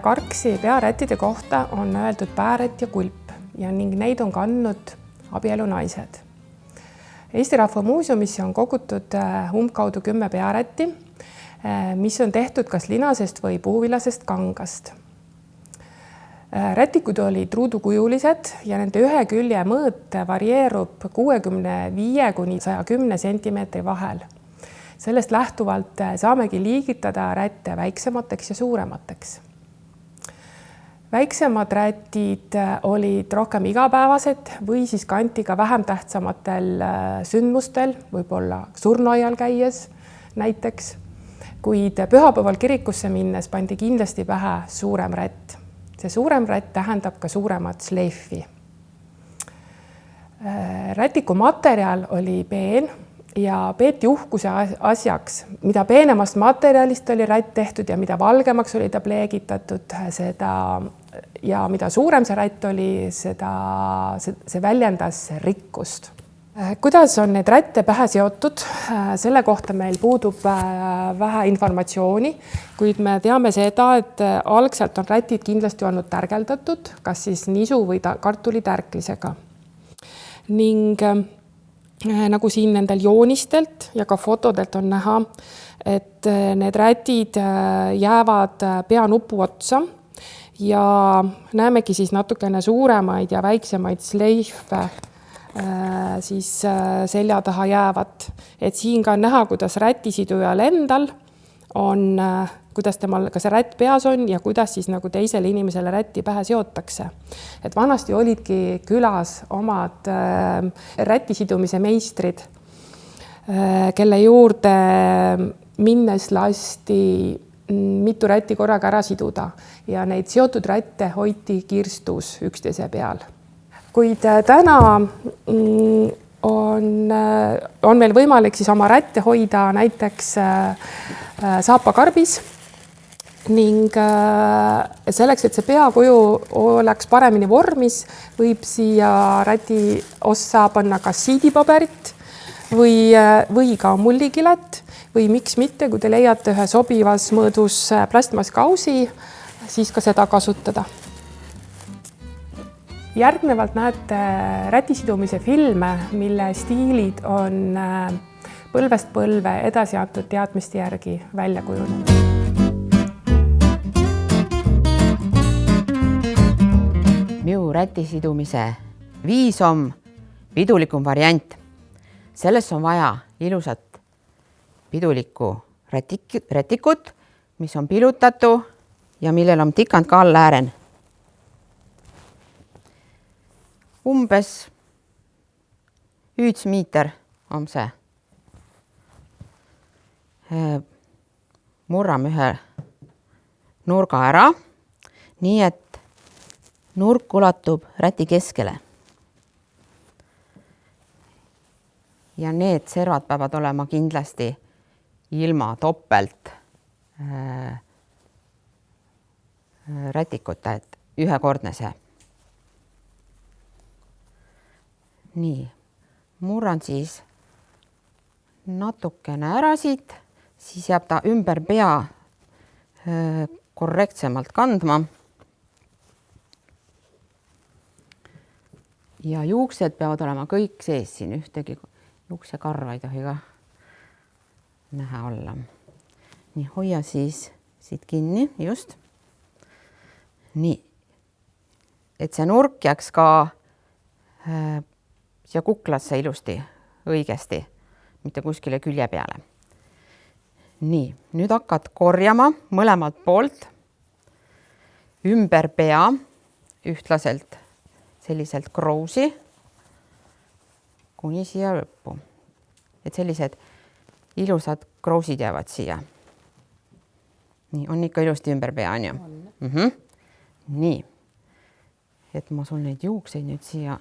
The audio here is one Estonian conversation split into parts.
Karksi pearättide kohta on öeldud päärätt ja kulp ning neid on kandnud abielunaised. Eesti Rahva Muuseumisse on kogutud umbkaudu 10 pearätti, mis on tehtud kas linasest või puuvilasest kangast. Rätikud olid ruudukujulised ja nende ühe külje mõõt varieerub 65 kuni 110 sentimeetri vahel. Sellest lähtuvalt saamegi liigitada rätte väiksemateks ja suuremateks. Väiksemad rätid olid rohkem igapäevased või siis kanti ka vähem tähtsamatel sündmustel, võib-olla surnuaial käies näiteks, kuid pühapäeval kirikusse minnes pandi kindlasti pähe suurem rätt. See suurem rätt tähendab ka suuremat sleifi. Rätiku materjal oli peen ja peeti uhkuse asjaks. Mida peenemast materjalist oli rätt tehtud ja mida valgemaks oli ta pleegitatud, ja mida suurem see rätt oli, see väljendas rikkust. Kuidas on need rätte pähe seotud? Selle kohta meil puudub vähe informatsiooni, kuid me teame seda, et algselt on rätid kindlasti olnud tärgeldatud, kas siis nisu või kartulitärklisega. Ning nagu siin nendel joonistelt ja ka fotodelt on näha, et need rätid jäävad peanupu otsa ja näemegi siis natukene suuremaid ja väiksemaid sleife siis selja taha jäävat. Et siin ka on näha, kuidas rätisidujal endal on, kuidas temal ka see rätt peas on ja kuidas siis nagu teisele inimesele rätti pähe seotakse. Et vanasti olidki külas omad rätisidumise meistrid, kelle juurde minnes lasti mitu rätti korraga ära siduda ja neid seotud rätte hoiti kirstus üksteise peal. Kuid täna on meil võimalik siis oma rätte hoida näiteks saapakarbis ning selleks, et see peakuju oleks paremini vormis, võib siia räti ossa panna kas siidipaberit või ka mullikilet või miks mitte, kui te leiate ühe sobivas mõõdus plastmasskausi, siis ka seda kasutada. Järgnevalt näete rätisidumise filme, mille stiilid on põlvest põlve edasi antud teadmiste järgi välja kujunenud. Minu rätisidumise viis on pidulikum variant. Selles on vaja ilusat pidulikku rätikut, mis on pilutatu ja millel on tikand ka alläären. Umbes 1 meeter on see. Murrame ühe nurga ära, nii et nurk ulatub räti keskele. Ja need servad peavad olema kindlasti ilma topelt rätikuta, et ühekordne see. Nii, murran siis natukene ära siit, siis jääb ta ümber pea korrektsemalt kandma. Ja juuksed peavad olema kõik sees siin, ühtegi juuksekarva ei tohi ka näha olla. Nii, hoia siis siit kinni, just. Nii, et see nurk jääks ka siia kuklasse ilusti, õigesti, mitte kuskile külje peale. Nii, nüüd hakkad korjama mõlemalt poolt ümber pea ühtlaselt selliselt krousi kuni siia lõppu. Et sellised ilusad krousid jäävad siia. Nii, on ikka ilusti ümber pea, on ju? Nii, et ma sul neid juukseid nüüd siia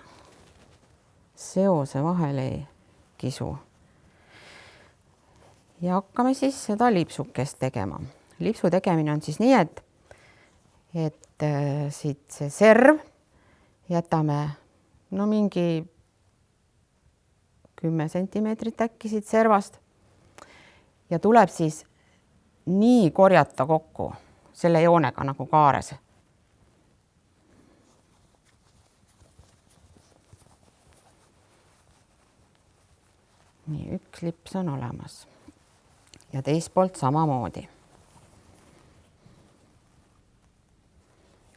seose vahele ei kisu. Ja hakkame siis seda lipsukest tegema. Lipsu tegemine on siis nii, et siit see serv jätame mingi 10 sentimeetrit äkki siit servast ja tuleb siis nii korjata kokku selle joonega nagu kaares. Nii, üks lips on olemas ja teist poolt samamoodi.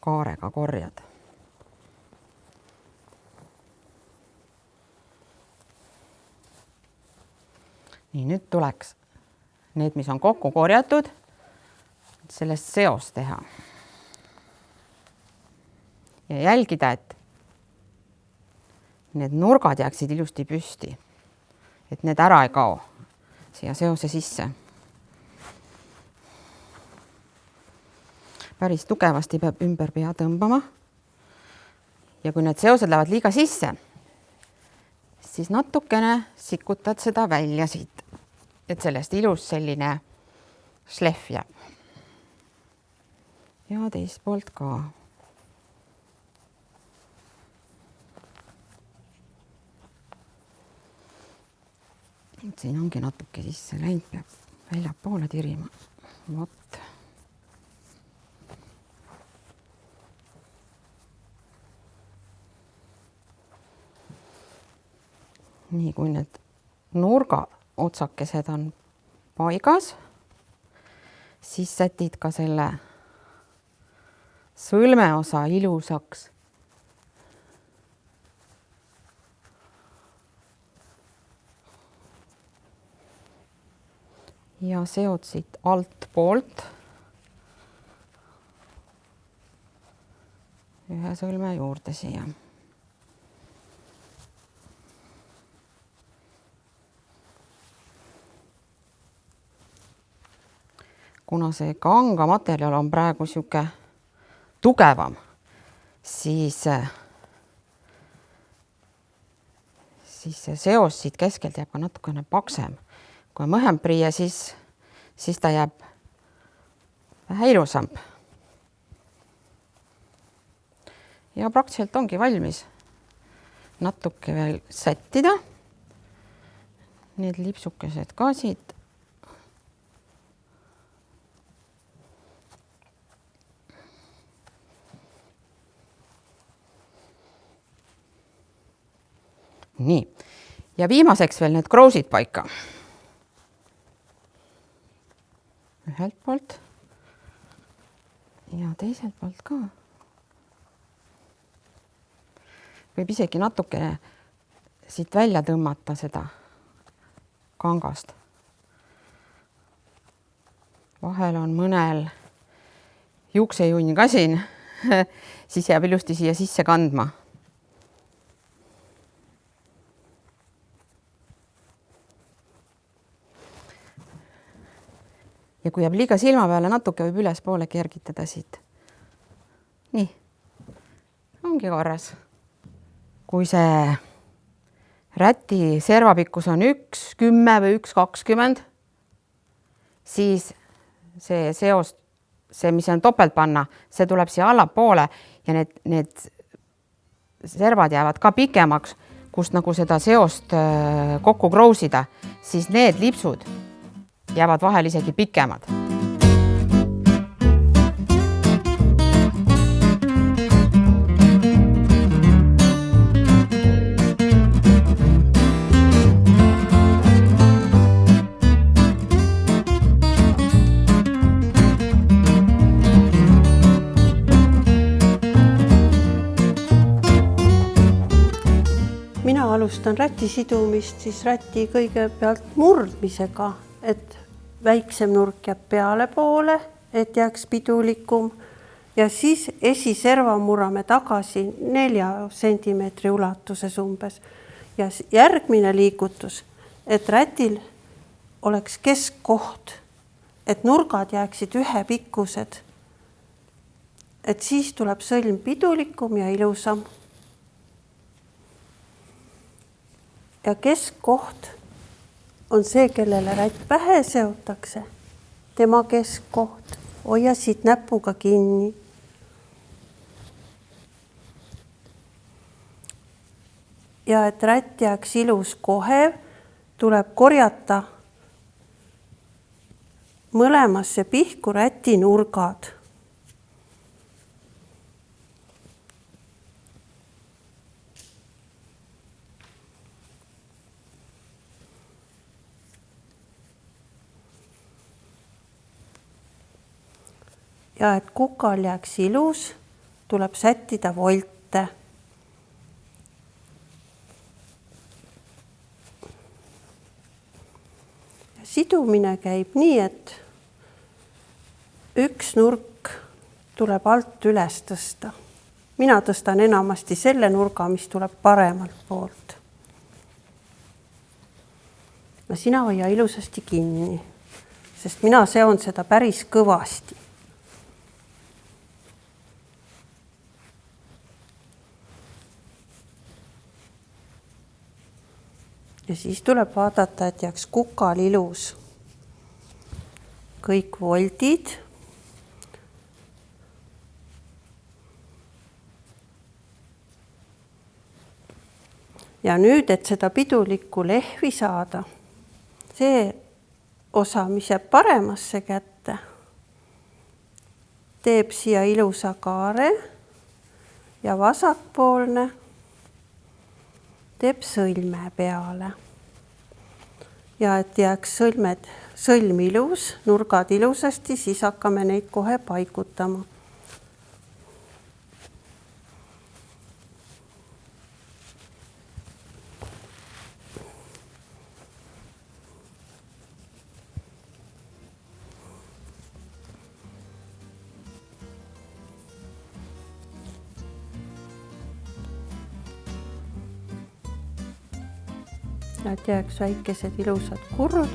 Kaarega korjad. Nii, nüüd tuleks need, mis on kokku korjatud, sellest seost teha. Ja jälgida, et need nurgad jääksid ilusti püsti, et need ära ei kao siia seose sisse. Päris tugevasti peab ümber pea tõmbama. Ja kui need seosed lähevad liiga sisse, siis natukene sikutad seda välja siit, et sellest ilus selline šlehv jääb. Ja teist poolt ka. Siin ongi natuke sisse läinud, peab väljapoole tirima. Vot. Nii, kui need nurga otsakesed on paigas, siis sätid ka selle sõlmeosa ilusaks. Ja seod siit alt poolt ühe sõlme juurde siia. Kuna see kanga materjal on praegu siuke tugevam, siis see seos siit keskelt jääb ka natukene paksem. Kui on mõhem prii, siis ta jääb vähe ilusamp. Ja praktiliselt ongi valmis natuke veel sättida. Need lipsukesed ka siit. Nii. Ja viimaseks veel need kroosid paika. Ühelt poolt ja teiselt poolt ka. Võib isegi natuke siit välja tõmmata seda kangast. Vahel on mõnel juuksejunn ka siin, siis jääb ilusti siia sisse kandma. Ja kui jääb liiga silma peale, natuke võib üles poole kergitada siit. Nii, ongi korras. Kui see räti servapikkus on 1,10 või 1,20, siis see seos, see, mis on topelt panna, see tuleb siia allapoole ja need servad jäävad ka pikemaks, kust nagu seda seost kokku krousida, siis need lipsud jäävad vahel isegi pikemad. Mina alustan räti sidumist siis räti kõigepealt murdmisega, et väiksem nurk jääb peale poole, et jääks pidulikum ja siis esiserva murrame tagasi 4 sentimeetri ulatuses umbes. Ja järgmine liigutus, et rätil oleks keskkoht, et nurgad jääksid ühepikkused. Et siis tuleb sõlm pidulikum ja ilusam. Ja keskkoht on see, kellele rätt pähe seotakse. Tema keskkoht. Hoia siit näpuga kinni. Ja et rätt jääks ilus kohev, tuleb korjata mõlemasse pihku räti nurgad. ja et kukal jääks ilus, tuleb sättida volte. Sidumine käib nii, et üks nurk tuleb alt üles tõsta. Mina tõstan enamasti selle nurga, mis tuleb paremalt poolt. No sina hoia ilusasti kinni, sest mina seon seda päris kõvasti. Ja siis tuleb vaadata, et jääks kukal ilus. Kõik voldid. Ja nüüd, et seda pidulikku lehvi saada, see osa, mis jääb paremasse kätte, teeb siia ilusa kaare ja vasakpoolne teeb sõlme peale. Ja et jääks sõlm ilus, nurgad ilusasti, siis hakkame neid kohe paigutama. Et jääks väikesed ilusad kurrud.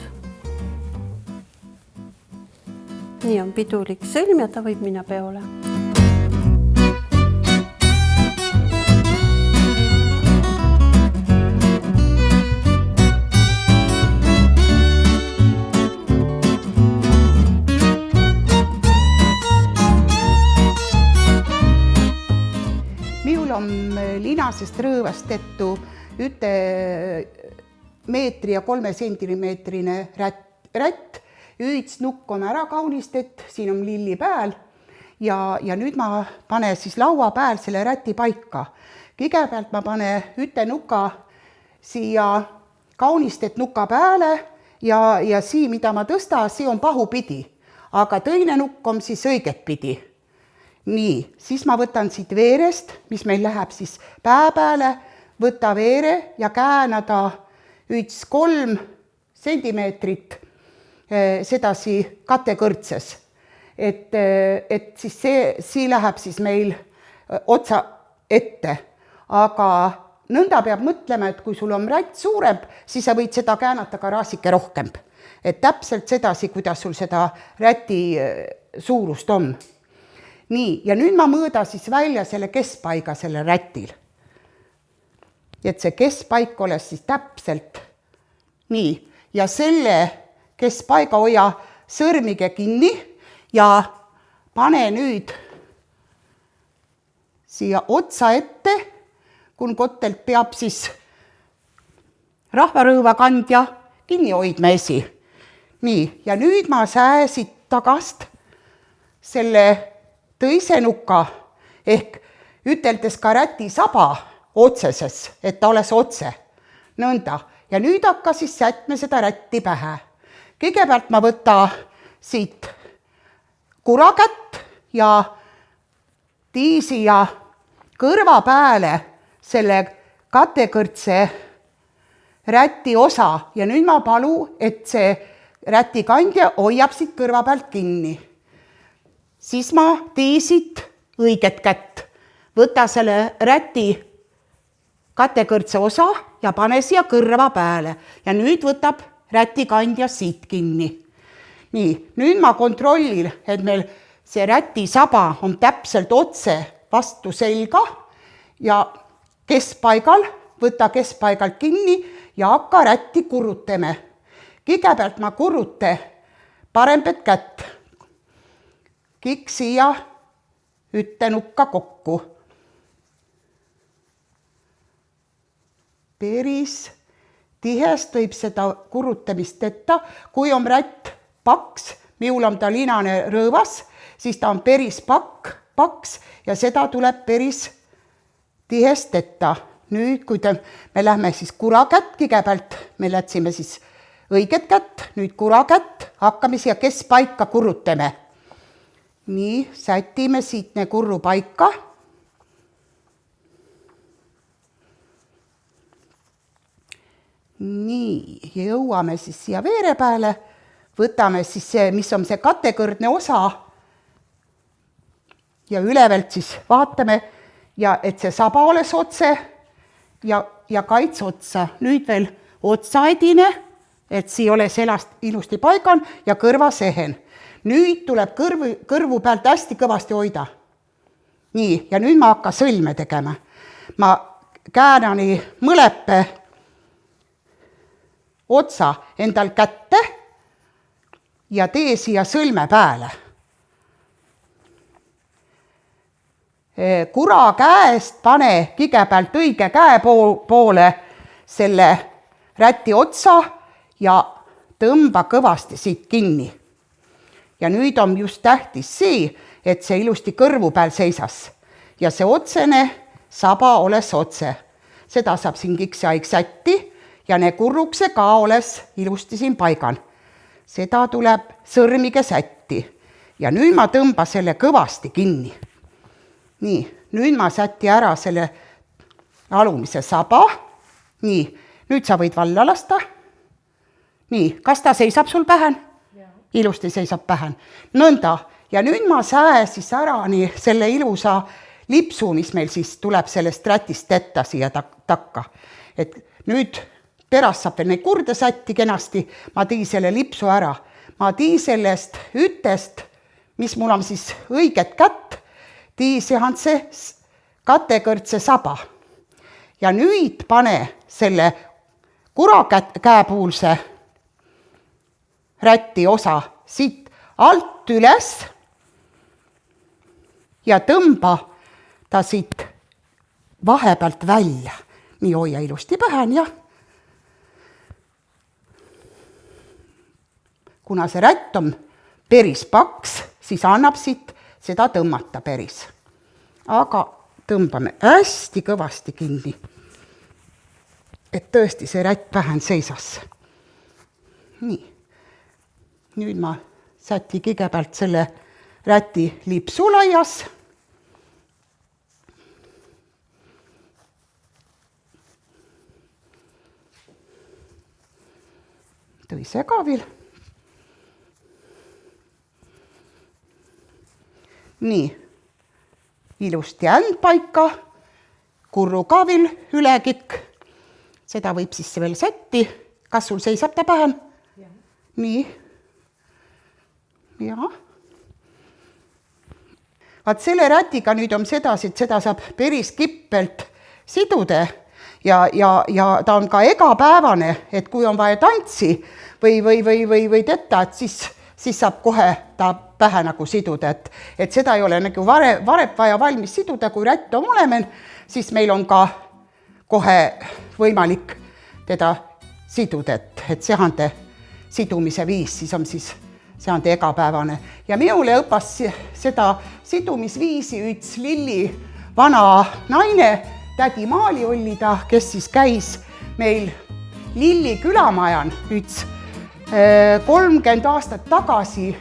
Nii on pidulik sõlm ja ta võib minna peole. Minul on linasest rõõvast tehty üte meetri ja 3 sentimeetrine rätt. Üits nukk on ära kaunistet, siin on lilli pääl ja nüüd ma pane siis laua pääl selle räti paika. Kõigepealt ma pane üte nuka siia kaunistet nuka pääle ja sii, mida ma tõsta, see on pahupidi. Aga tõine nukk on siis õiget pidi. Nii, siis ma võtan siit veerest, mis meil läheb siis pää pääle, võtta veere ja käänada üts 3 sentimeetrit sedasi katekõrtses. Et siis see läheb siis meil otsa ette. Aga nõnda peab mõtlema, et kui sul on rätt suurem, siis sa võid seda käänata ka raasike rohkem. Et täpselt sedasi, kuidas sul seda räti suurust on. Nii, ja nüüd ma mõõda siis välja selle keskpaiga selle rätil. Et see keskpaik oleks siis täpselt nii. Ja selle keskpaiga hoia sõrmige kinni ja pane nüüd siia otsa ette, kun kottelt peab siis rahvarõõva kandja kinni hoidma esi. Nii, ja nüüd ma sääsid tagast selle tõise nuka ehk üteldes ka räti saba otseses, et ta oleks otse. Nõnda. Ja nüüd hakka siis sätme seda rätti pähe. Kõigepealt ma võtta siit kurakätt ja tiisi ja kõrva pääle selle katekõrtse räti osa. Ja nüüd ma palu, et see räti kandja hoiab siit kõrva pealt kinni. Siis ma tiisit õiget kätt. Võta selle räti katekõrtse osa ja pane siia kõrva pääle. Ja nüüd võtab räti kandja siit kinni. Nii, nüüd ma kontrollin, et meil see räti saba on täpselt otse vastu selga ja keskpaigal, võta keskpaigalt kinni ja hakka rätti kurutame. Kõigepealt ma kurute parempet kätt. Kik siia ütte nukka kokku. Peris tihest võib seda kurutamist etta. Kui on rätt paks, minul on ta linane rõõvas, siis ta on peris paks ja seda tuleb peris tihest etta. Nüüd, kui me lähme siis kurakätt, kõigepealt me lätsime siis õiget kätt, nüüd kurakätt, hakkame siia keskpaika kurutame. nii, sätime siit ne kurru paika. Nii, jõuame siis siia veere peale. Võtame siis see, mis on see katekõrdne osa ja ülevalt siis vaatame, ja et see saba oleks otse ja kaits otsa. Nüüd veel otsaedine, et siia ole selast ilusti paigan ja kõrvasehen. Nüüd tuleb kõrvu pealt hästi kõvasti hoida. Nii, ja nüüd ma hakka sõlme tegema. Ma käänani mõlepe otsa endal kätte ja tee siia sõlme pääle. Kura käest pane kõigepealt õige käe poole selle räti otsa ja tõmba kõvasti siit kinni. Ja nüüd on just tähtis see, et see ilusti kõrvu peal seisas ja see otsene saba oles otse. Seda saab siin kiksaig sätti ja ne kurrukse ka oles ilusti siin paigan. Seda tuleb sõrmige sätti ja nüüd ma tõmba selle kõvasti kinni. Nii, nüüd ma säti ära selle alumise saba. Nii, nüüd sa võid valla lasta. Nii, kas ta seisab sul pähen? Ilusti seisab pähen. Nõnda, ja nüüd ma säe siis ära nii selle ilusa lipsu, mis meil siis tuleb sellest rätist etta siia takka. Et nüüd pärast saab veel neid kurde sätti kenasti, ma tii selle lipsu ära. Ma tii sellest ütest, mis mul on siis õiget kätt, tii sehan see katekõrdse saba. Ja nüüd pane selle kura käepuulse räti osa siit alt üles ja tõmba ta siit vahepealt välja. Nii hoia ilusti pähen ja kuna see rätt on päris paks, siis annab siit seda tõmmata päris. Aga tõmbame hästi kõvasti kinni, et tõesti see rätt pähen seisas. Nii. Nüüd ma säti kõigepealt selle räti lipsu laias. Tõise kavil. Nii, ilusti änd paika, kurru kavil ülekikk. Seda võib siis veel sätti. Kas sul seisab ta pähen? Ja. Nii. Ja. Vaat selle rätiga nüüd on sedasi, et seda saab päris kippelt siduda ja ta on ka egapäevane, et kui on vaja tantsi või tetta, et siis saab kohe ta pähe nagu siduda, et seda ei ole nagu varem vaja valmis siduda, kui rätt on olemen, siis meil on ka kohe võimalik teda siduda, et sehande sidumise viis, siis on siis sehande egapäevane. Ja minule õpas seda sidumisviisi üks Lilli vana naine, tädi Maali oli ta, kes siis käis meil Lilli külamajan üks 30 aastat tagasi,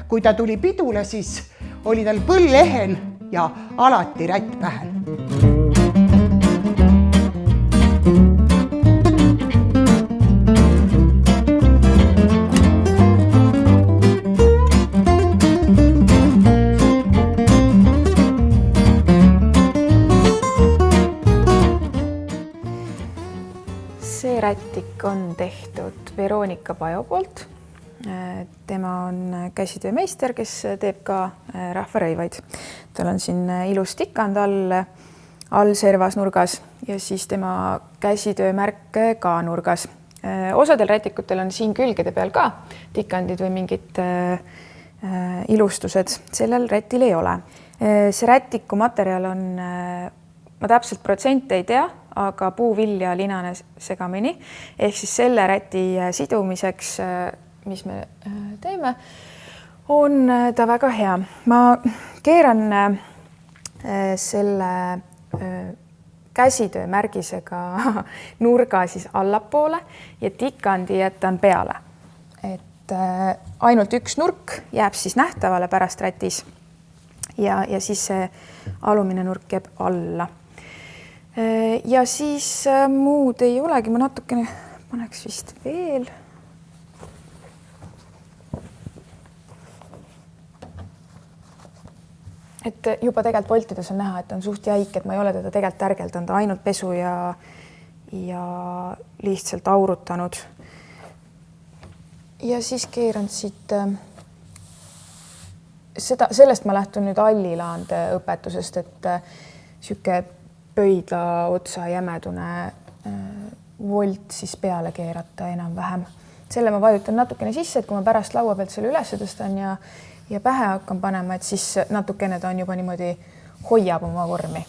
kui ta tuli pidule, siis oli tal põllehen ja alati rätt pähen. See rätik on tehtud Veronika Pajo poolt. Tema on käsitöömeister, kes teeb ka rahvarõivaid. Tal on siin ilus tikand all servas nurgas ja siis tema käsitöömärk ka nurgas. Osadel rätikutel on siin külgede peal ka tikandid või mingid ilustused. Sellel rätil ei ole. See rätiku materjal on, ma täpselt protsente ei tea, aga puuvill ja linane segamini. Ehk siis selle räti sidumiseks, mis me teeme, on ta väga hea. Ma keeran selle käsitöömärgisega nurga siis allapoole ja tikandi jätan peale. Et et ainult üks nurk jääb siis nähtavale pärast rätis ja siis see alumine nurk jääb alla. Ja siis muud ei olegi, ma natukene paneks vist veel. Et juba tegelikult voltides on näha, et on suht jäik, et ma ei ole teda tegelikult tärgeldanud, ainult pesu ja lihtsalt aurutanud. Ja siis keeran siit sellest ma lähtun nüüd allilaande õpetusest, et sihuke pöidla otsa jämedune volt siis peale keerata enam-vähem. Selle ma vajutan natukene sisse, et kui ma pärast laua pealt selle üles tõstan ja pähe hakkan panema, et siis natukene ta on juba niimoodi hoiab oma vormi.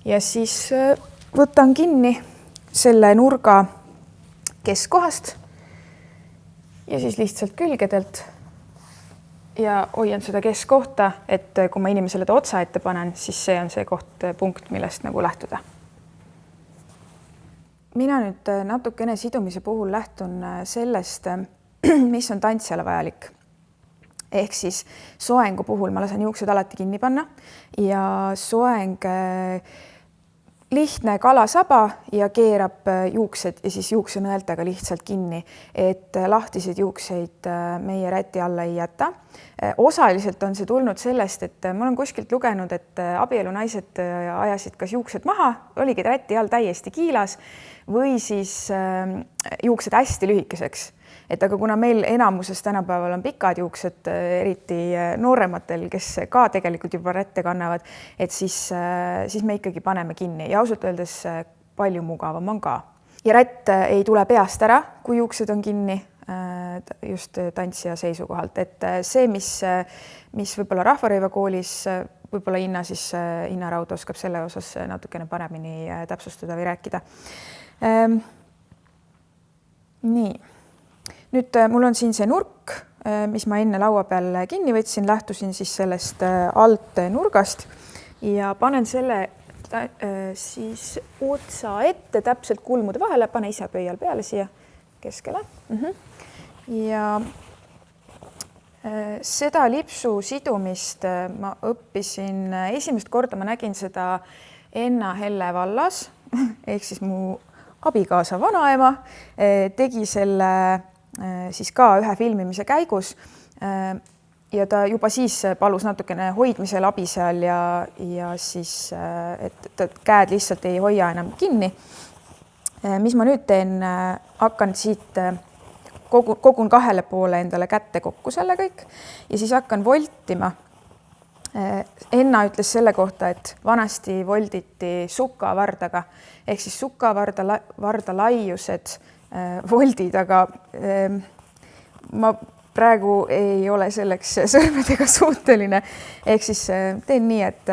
Ja siis võtan kinni selle nurga keskkohast ja siis lihtsalt külgedelt ja hoian seda keskkohta, et kui ma inimesele ta otsa ette panen, siis see on see punkt, millest nagu lähtuda. Mina nüüd natukene sidumise puhul lähtun sellest, mis on tantsijale vajalik. Ehk siis soengu puhul ma lasen juuksed alati kinni panna ja soeng lihtne kalasaba ja keerab juuksed ja siis juuksenõeltega lihtsalt kinni, et lahtiseid juukseid meie räti alla ei jäta. Osaliselt on see tulnud sellest, et ma olen kuskilt lugenud, et abielunaised ajasid kas juuksed maha, oligi räti all täiesti kiilas või siis juuksed hästi lühikeseks. Et aga kuna meil enamuses tänapäeval on pikad juuksed, eriti noorematel, kes ka tegelikult juba rätte kannavad, et siis me ikkagi paneme kinni ja ausalt öeldes palju mugavam on ka. Ja rätt ei tule peast ära, kui juuksed on kinni just tantsija seisukohalt, et see, mis võib-olla Rahvarõiva koolis, võib-olla Inna Raud oskab selle osas natukene paremini täpsustada või rääkida. Nii. Nüüd mul on siin see nurk, mis ma enne laua peal kinni võtsin, lähtusin siis sellest alt nurgast ja panen selle siis otsa ette täpselt kulmude vahele, pane ise pöial peale siia keskele. Ja seda lipsu sidumist ma õppisin esimest korda, ma nägin seda Enna Helle vallas, ehk siis mu abikaasa vanaema tegi selle siis ka ühe filmimise käigus ja ta juba siis palus natukene hoidmisel abi seal ja siis, et käed lihtsalt ei hoia enam kinni. Mis ma nüüd teen, hakkan siit, kogun kahele poole endale kätte kokku selle kõik ja siis hakkan voltima. Enna ütles selle kohta, et vanasti volditi sukavardaga, ehk siis sukavarda laiused voldid, aga ma praegu ei ole selleks sõrmedega suuteline. Ehk siis teen nii, et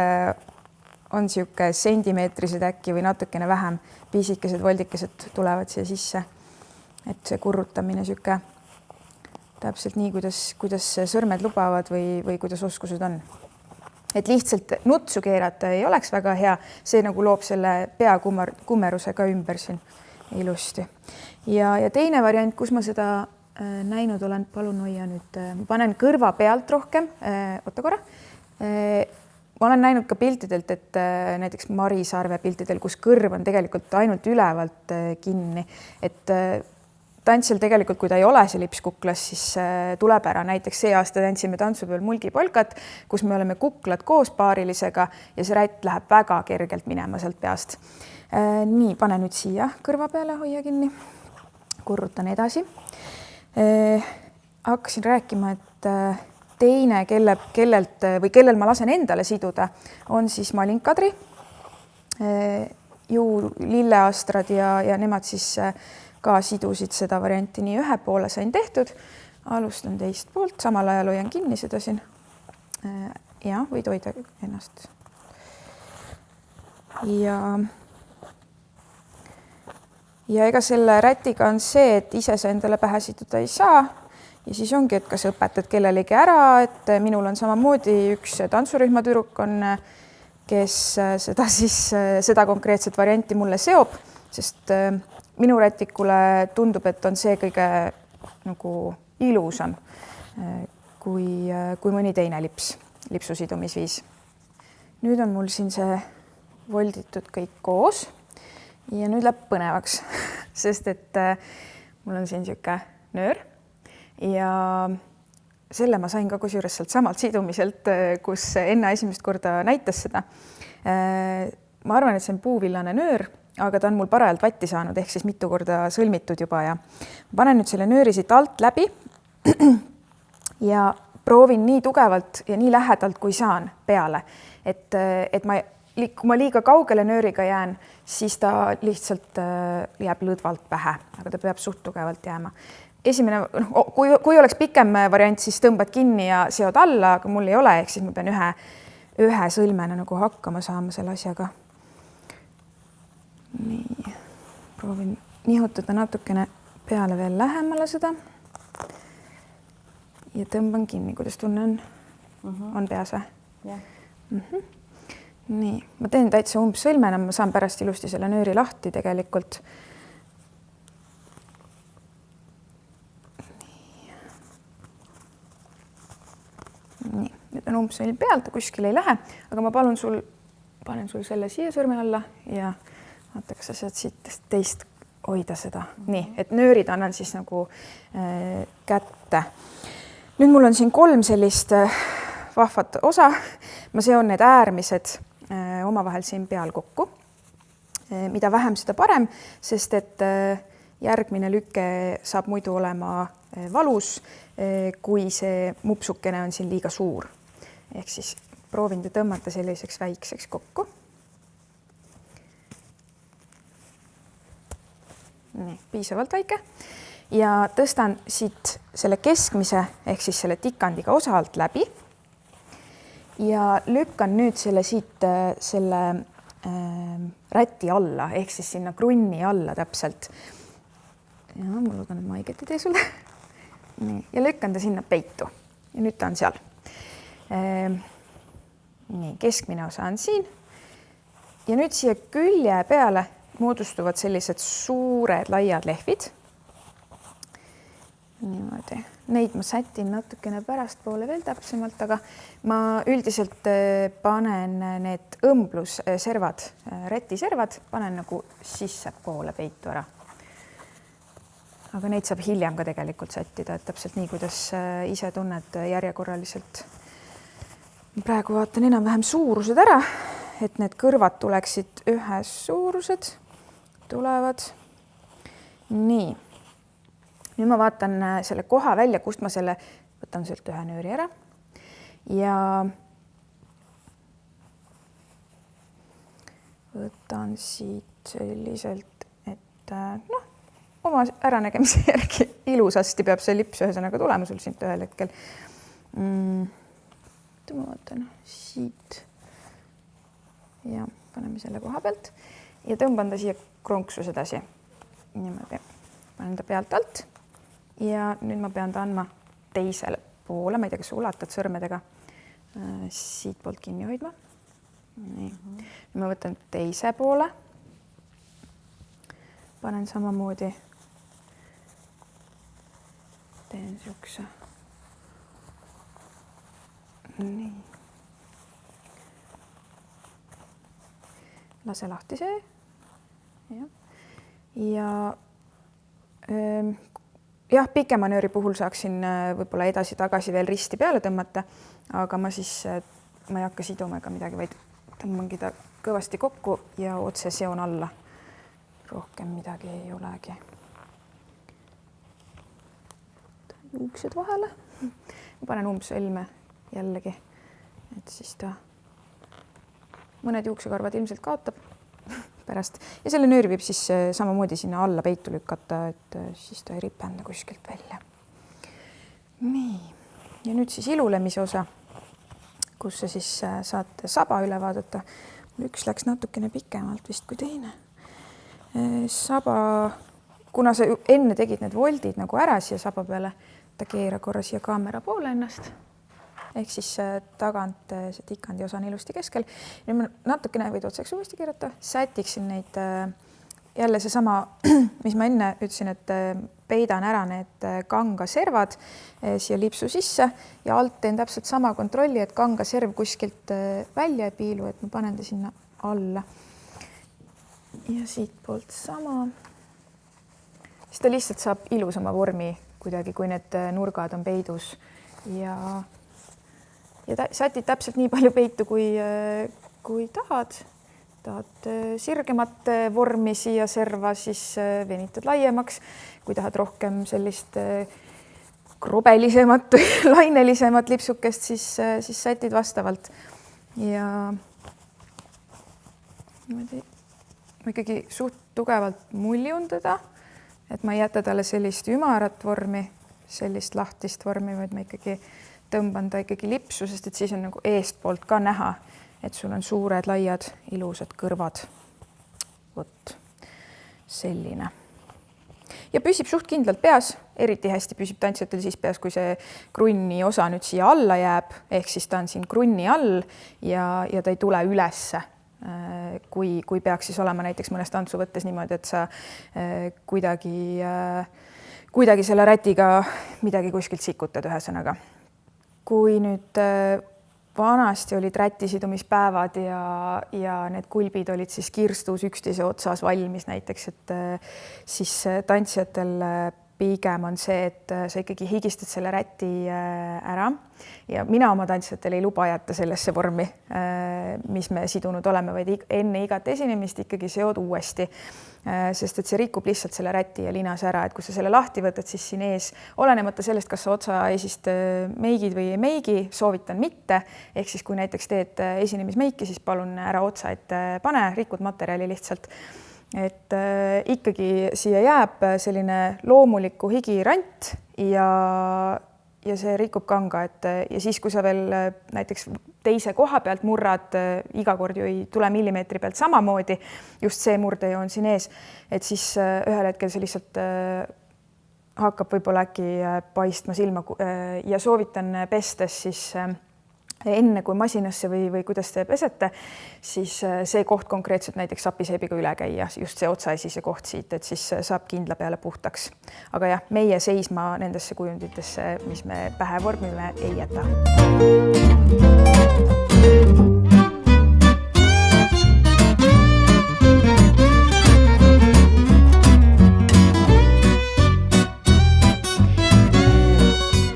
on sihuke sentimeetrised äkki või natukene vähem piisikesed voldikesed tulevad siia sisse. Et see kurrutamine sihuke täpselt nii, kuidas sõrmed lubavad või kuidas oskused on. Et lihtsalt nutsu keerata ei oleks väga hea, see nagu loob selle pea kummeruse ka ümber siin ilusti. Ja teine variant, kus ma seda näinud olen, palun hoia nüüd, ma panen kõrva pealt rohkem, oota korra. Ma olen näinud ka piltidelt, et näiteks Mari Sarve piltidel, kus kõrv on tegelikult ainult ülevalt kinni, et tantsijal tegelikult, kui ta ei ole see lips kuklas, siis tuleb ära. Näiteks see aasta tantsime tantsupeol mulgipolkat, kus me oleme kuklad koos paarilisega ja see rätt läheb väga kergelt minema sealt peast. Nii, pane nüüd siia kõrva peale, hoia kinni. Kurrutan edasi. Hakkasin rääkima, et teine, kellel ma lasen endale siduda, on siis Malinkadri, lilleastrad ja nemad siis ka sidusid seda varianti, nii ühe poole sain tehtud. Alustan teist poolt, samal ajal hoian kinni seda siin. Ja võid hoida ennast. Ja ega selle rätiga on see, et ise sa endale pähe siduda ei saa. Ja siis ongi, et kas õpetad kellelegi ära, et minul on samamoodi üks tantsurühma tüdruk on, kes seda konkreetset varianti mulle seob, sest minu rätikule tundub, et on see kõige nagu ilusam kui mõni teine lipsu sidumisviis. Nüüd on mul siin see volditud kõik koos ja nüüd läheb põnevaks, sest et mul on siin niisugune nöör ja selle ma sain ka kusjuures sealt samalt sidumiselt, kus Enna esimest korda näitas seda. Ma arvan, et see on puuvillane nöör, aga ta on mul parajalt vatti saanud, ehk siis mitu korda sõlmitud juba ja panen nüüd selle nööri siit alt läbi ja proovin nii tugevalt ja nii lähedalt, kui saan peale, et kui ma liiga kaugele nööriga jään, siis ta lihtsalt jääb lõdvalt pähe, aga ta peab suht tugevalt jääma. Esimene, kui oleks pikem variant, siis tõmbad kinni ja seod alla, aga mul ei ole, ehk siis ma pean ühe sõlmena nagu hakkama saama selle asjaga. Nii, proovin nihutada natukene peale veel lähemale seda ja tõmban kinni, kuidas tunne on? On peas või? Yeah. Nii, ma teen täitsa umbsõlmena, ma saan pärast ilusti selle nööri lahti tegelikult. Nii, nüüd on umbsõlm peal, ta kuskil ei lähe, aga ma panen sul selle siia sõrme alla ja vaata, kas sa saad siit teist hoida seda. Nii, et nöörid annan siis nagu kätte. Nüüd mul on siin 3 sellist vahvat osa. Ma seon need äärmised omavahel siin peal kokku. Mida vähem, seda parem, sest et järgmine lüke saab muidu olema valus, kui see mupsukene on siin liiga suur. Ehk siis proovin tõmmata selliseks väikseks kokku. Nii, piisavalt väike. Ja tõstan siit selle keskmise ehk siis selle tikandiga osa alt läbi ja lükkan nüüd selle siit selle räti alla ehk siis sinna krunni alla täpselt. Ja ma loodan, et ma õiget ei tee sulle. Nii, ja lükkan ta sinna peitu ja nüüd ta on seal. Nii, keskmine osa on siin ja nüüd siia külje peale moodustuvad sellised suured laiad lehvid. Niimoodi. Neid ma sätin natukene pärast poole veel täpsemalt, aga ma üldiselt panen need õmblusservad, rätiservad, panen nagu sisse poole peitu ära. Aga neid saab hiljem ka tegelikult sättida, et täpselt nii, kuidas ise tunned järjekorraliselt. Praegu vaatan enam-vähem suurused ära, et need kõrvad tuleksid ühes suurused, tulevad. Nii. Nüüd ma vaatan selle koha välja, kust ma selle võtan sealt ühe nööri ära ja võtan siit selliselt, et oma äranägemise järgi ilusasti peab see lips ühesõnaga tulema sul siit ühel hetkel. Ma vaatan siit ja paneme selle koha pealt ja tõmban ta siia kronksu sedasi. Niimoodi panen ta pealt alt. Ja nüüd ma pean ta andma teisele poole, ma ei tea, kas ulatad sõrmedega siit poolt kinni hoidma. Nii. Ma võtan teise poole, panen samamoodi, teen siukse. Nii. Lase lahti see. Ja pikema nööri puhul saaksin võib-olla edasi-tagasi veel risti peale tõmmata, aga ma ei hakka siduma ega midagi, vaid tõmbangi ta kõvasti kokku ja otse seon alla. Rohkem midagi ei olegi. Juuksed vahele. Ma panen umbsõlme jällegi, et siis ta mõned juuksekarvad ilmselt kaotab pärast. Ja selle nööri võib siis samamoodi sinna alla peitu lükata, et siis ta ei ripenda kuskilt välja. Nii. Ja nüüd siis ilulemise osa, kus sa siis saate saba üle vaadata. Üks läks natukene pikemalt vist kui teine. Saba, kuna sa enne tegid need voldid nagu ära siia saba peale, ta keera korra siia kaamera poole ennast. Ehk siis tagant see tikandi osa on ilusti keskel. Nüüd ma natukene võid otseks uuesti keerata, sätiksin neid jälle seesama, mis ma enne ütlesin, et peidan ära need kangaservad siia lipsu sisse ja alt teen täpselt sama kontrolli, et kangaserv kuskilt välja ei piilu, et ma panen ta sinna alla. Ja siitpoolt sama. Siis ta lihtsalt saab ilusama vormi kuidagi, kui need nurgad on peidus ja sätid täpselt nii palju peitu, kui tahad. Tahad sirgemat vormi siia serva, siis venitad laiemaks. Kui tahad rohkem sellist krobelisemat, lainelisemat lipsukest, siis sätid vastavalt. Ja ma ikkagi suht tugevalt muljun teda, et ma ei jäta talle sellist ümarat vormi, sellist lahtist vormi, vaid ma ikkagi tõmban ta ikkagi lipsu, sest et siis on nagu eestpoolt ka näha, et sul on suured, laiad, ilusad kõrvad. Vot selline. Ja püsib suht kindlalt peas, eriti hästi püsib tantsijatel siis peas, kui see krunni osa nüüd siia alla jääb, ehk siis ta on siin krunni all ja ta ei tule ülesse. Kui peaks siis olema näiteks mõnes tantsu võttes niimoodi, et sa kuidagi selle rätiga midagi kuskilt sikutad ühesõnaga. Kui nüüd vanasti olid rätisidumispäevad ja need kulbid olid siis kirstus üksteise otsas valmis näiteks, et siis tantsijatel pigem on see, et sa ikkagi higistad selle räti ära ja mina oma tantsijatele ei luba jätta sellesse vormi, mis me sidunud oleme, vaid enne igat esinemist ikkagi seod uuesti, sest et see rikub lihtsalt selle räti ja linas ära, et kui sa selle lahti võtad, siis siin ees, olenemata sellest, kas sa otsa esist meigid või ei meigi, soovitan mitte, ehk siis kui näiteks teed esinemismeiki, siis palun ära otsa, et pane, rikud materjali lihtsalt. Et ikkagi siia jääb selline loomuliku higirant ja see rikub kanga, ja siis, kui sa veel näiteks teise koha pealt murrad, iga kord ju ei tule millimeetri pealt samamoodi, just see murdejoon siin ees, et siis ühel hetkel see lihtsalt hakkab võib-olla äkki paistma silma ja soovitan pestes siis enne kui masinasse või kuidas te pesete, siis see koht konkreetselt näiteks sapiseebiga üle käia, just see otsaesise koht siit, et siis saab kindla peale puhtaks. Aga jah, meie seisma nendesse kujunditesse, mis me pähe vormime, ei jäta.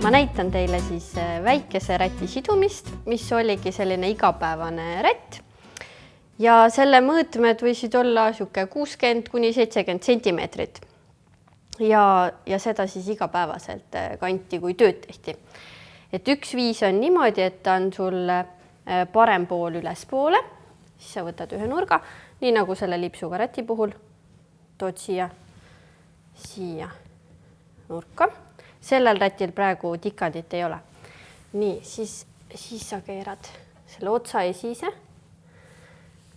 Ma näitan teile siis väikese räti sidumist, mis oligi selline igapäevane rätt. Ja selle mõõtmed võisid olla 60 kuni 70 sentimeetrit. Ja seda siis igapäevaselt kanti, kui tööd tehti. Et üks viis on niimoodi, et ta on sul parem pool ülespoole, siis sa võtad ühe nurga, nii nagu selle lipsuga räti puhul, tood siia nurka. Sellel rätil praegu tikadit ei ole. Nii, siis sa keerad selle otsa esise,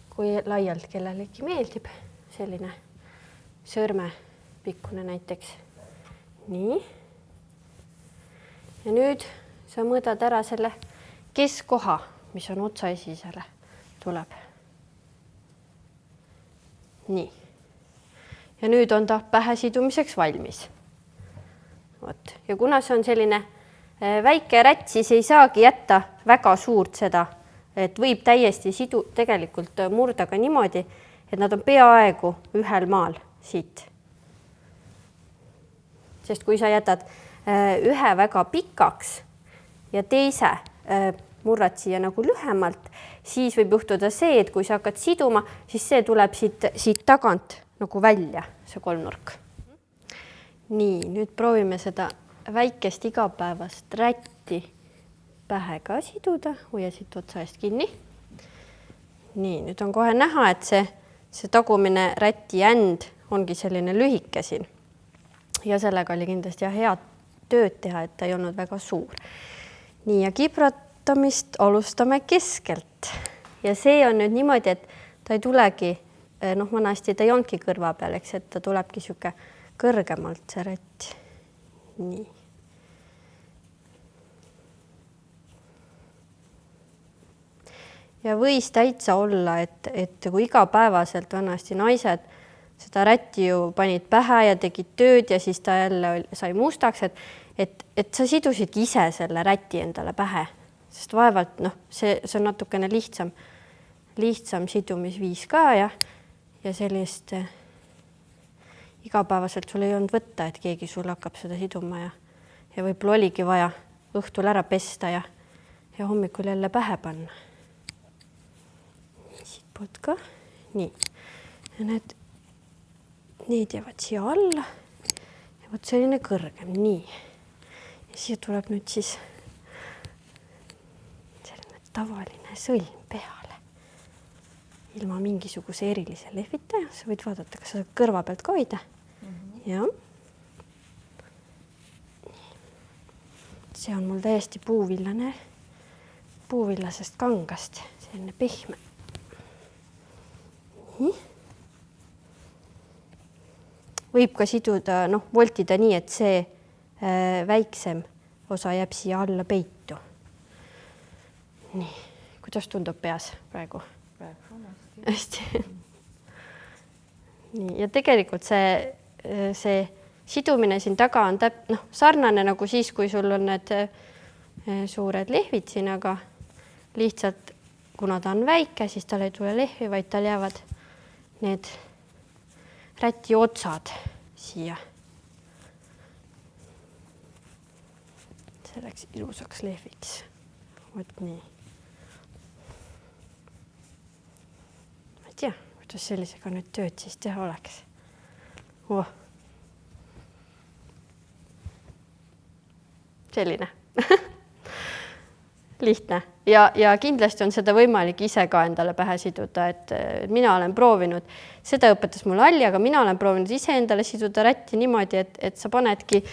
kui laialt kellelegi meeldib, selline sõrme pikkune näiteks. Nii. Ja nüüd sa mõõdad ära selle keskkoha, mis on otsa esisele tuleb. Nii. Ja nüüd on ta pähe sidumiseks valmis. Võt. Ja kuna see on selline väike rätt, siis ei saagi jätta väga suurt seda, et võib täiesti tegelikult murda ka niimoodi, et nad on peaaegu ühel maal siit. Sest kui sa jätad ühe väga pikaks ja teise murrad siia nagu lühemalt, siis võib juhtuda see, et kui sa hakkad siduma, siis see tuleb siit tagant nagu välja, see kolmnurk. Nii, nüüd proovime seda väikest igapäevast rätti pähe ka siduda, hoia siit otsa eest kinni. Nii, nüüd on kohe näha, et see tagumine räti änd ongi selline lühike siin. Ja sellega oli kindlasti hea tööd teha, et ta ei olnud väga suur. Nii, ja kibratamist alustame keskelt. Ja see on nüüd niimoodi, et ta ei tulegi, vanasti ta ei olnudki kõrva peal, eks, et ta tulebki siuke kõrgemalt see rätt. Nii. Ja võis täitsa olla, et kui igapäevaselt vanasti naised seda rätti ju panid pähe ja tegid tööd ja siis ta jälle sai mustaks, et sa sidusidki ise selle rätti endale pähe, sest vaevalt see on natukene lihtsam sidumisviis ka ja sellist igapäevaselt sul ei olnud võtta, et keegi sul hakkab seda siduma ja võib-olla oligi vaja õhtul ära pesta ja hommikul jälle pähe panna. Siit poolt ka. Nii. Ja need jäävad siia alla. Ja võt selline kõrgem. Nii. Ja siia tuleb nüüd siis selline tavaline sõlm peale. Ilma mingisuguse erilise lehvita. Sa võid vaadata, kas sa kõrva pealt ka hoida. Ja. See on mul täiesti puuvillasest kangast, selline pehme. Võib ka siduda, voltida nii, et see väiksem osa jääb siia alla peitu. Nii, kuidas tundub peas praegu? Hästi. Nii, ja tegelikult see sidumine siin taga on sarnane nagu siis, kui sul on need suured lehvid siin, aga lihtsalt kuna ta on väike, siis tal ei tule lehvi, vaid tal jäävad need räti otsad siia. See läks ilusaks lehviks. Võt nii. Ma ei tea, kuidas sellisega nüüd tööd siis teha oleks. Selline. Lihtne. Ja kindlasti on seda võimalik ise ka endale pähe siduda, et mina olen proovinud, seda õpetas mul Alli, aga mina olen proovinud ise endale siduda rätti niimoodi, et sa panedki,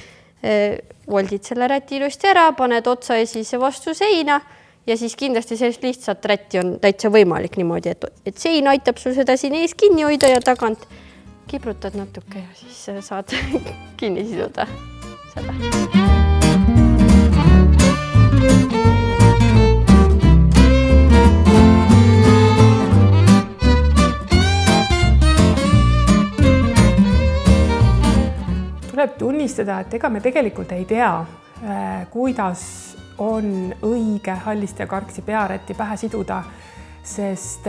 voldid selle räti ilusti ära, paned otsa ja siis vastu seina ja siis kindlasti sellist lihtsalt rätti on täitsa võimalik niimoodi, et sein aitab sul seda siin ees kinni hoida ja tagant kibrutad natuke ja siis saad kinni siduda seda. Tuleb tunnistada, et ega me tegelikult ei tea, kuidas on õige hallist ja karksi pearätti pähe siduda, sest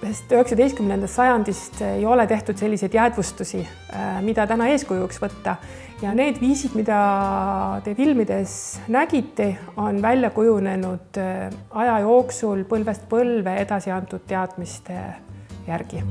19. sajandist ei ole tehtud selliseid jäädvustusi, mida täna eeskujuks võtta. Ja need viisid, mida te filmides nägite, on välja kujunenud aja jooksul põlvest põlve edasi antud teadmiste järgi.